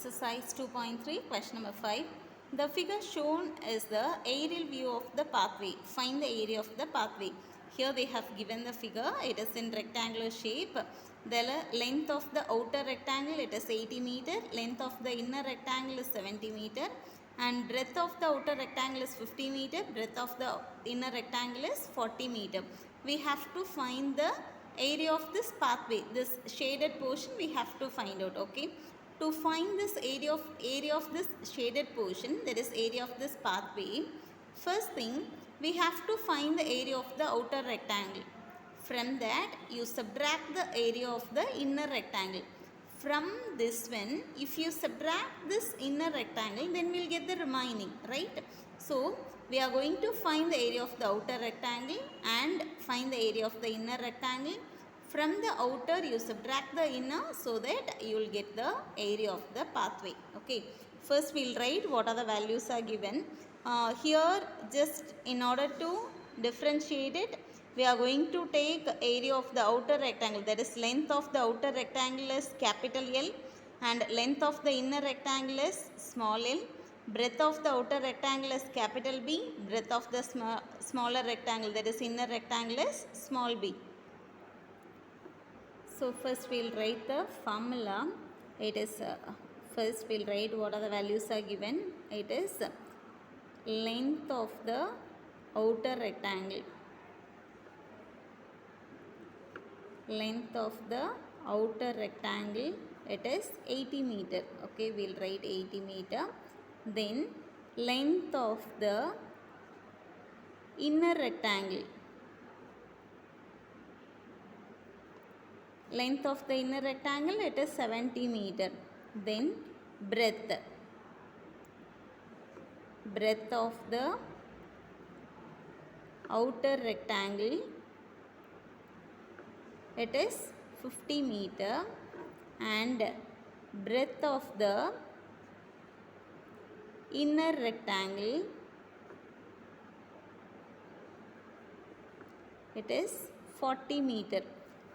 Exercise 2.3, question number 5. The figure shown is the aerial view of the pathway. Find the area of the pathway. Here they have given the figure. It is in rectangular shape. The length of the outer rectangle, it is 80 meter. Length of the inner rectangle is 70 meter. And breadth of the outer rectangle is 50 meter. Breadth of the inner rectangle is 40 meter. We have to find the area of this pathway. This shaded portion we have to find out. Okay. To find this area of this shaded portion, that is area of this pathway, first thing we have to find the area of the outer rectangle. From that you subtract the area of the inner rectangle. From this one, if you subtract this inner rectangle, then we'll get the remaining, right? So we are going to find the area of the outer rectangle and find the area of the inner rectangle. From the outer you subtract the inner so that you will get the area of the pathway. Okay. First we will write what are the values are given. Here just in order to differentiate it, we are going to take area of the outer rectangle, that is length of the outer rectangle is capital L and length of the inner rectangle is small l. Breadth of the outer rectangle is capital B. Breadth of the smaller rectangle, that is inner rectangle, is small b. So first we will write the formula. It is first we will write what are the values are given. It is length of the outer rectangle. Length of the outer rectangle, it is 80 meter. Okay, we will write 80 meter. Then length of the inner rectangle. Length of the inner rectangle, it is 70 meter. Then breadth. Breadth of the outer rectangle, it is 50 meter. And breadth of the inner rectangle, it is 40 meter.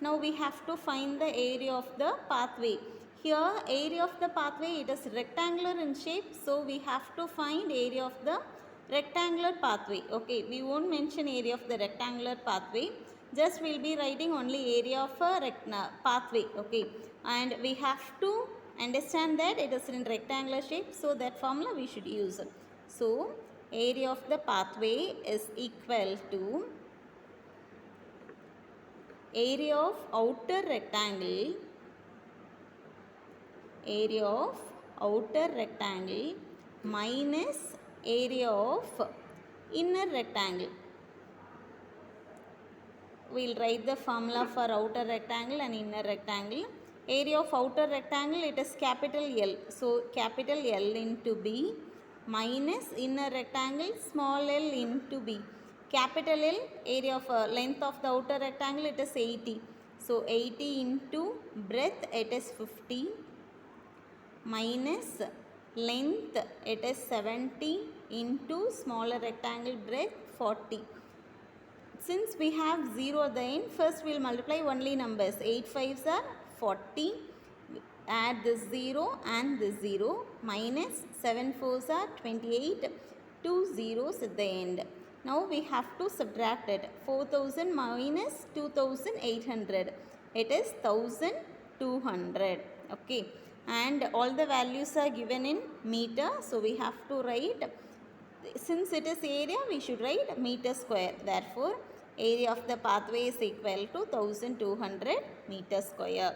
Now we have to find the area of the pathway. Here area of the pathway, it is rectangular in shape, so we have to find area of the rectangular pathway. Okay, we won't mention area of the rectangular pathway, just we will be writing only area of a pathway. Okay, and we have to understand that it is in rectangular shape, so that formula we should use. So area of the pathway is equal to area of outer rectangle, area of outer rectangle minus area of inner rectangle. We will write the formula for outer rectangle and inner rectangle. Area of outer rectangle, it is capital L. So capital L into B minus inner rectangle small l into B. Capital L, area of length of the outer rectangle, it is 80. So 80 into breadth, it is 50 minus length, it is 70 into smaller rectangle breadth 40. Since we have 0 at the end, first we will multiply only numbers. 8 5s are 40. Add this 0 and this 0 minus 7 4s are 28. 2 zeros at the end. Now we have to subtract it. 4000 minus 2800. It is 1200. Okay. And all the values are given in meter. So we have to write, since it is area, we should write meter square. Therefore, area of the pathway is equal to 1200 meter square.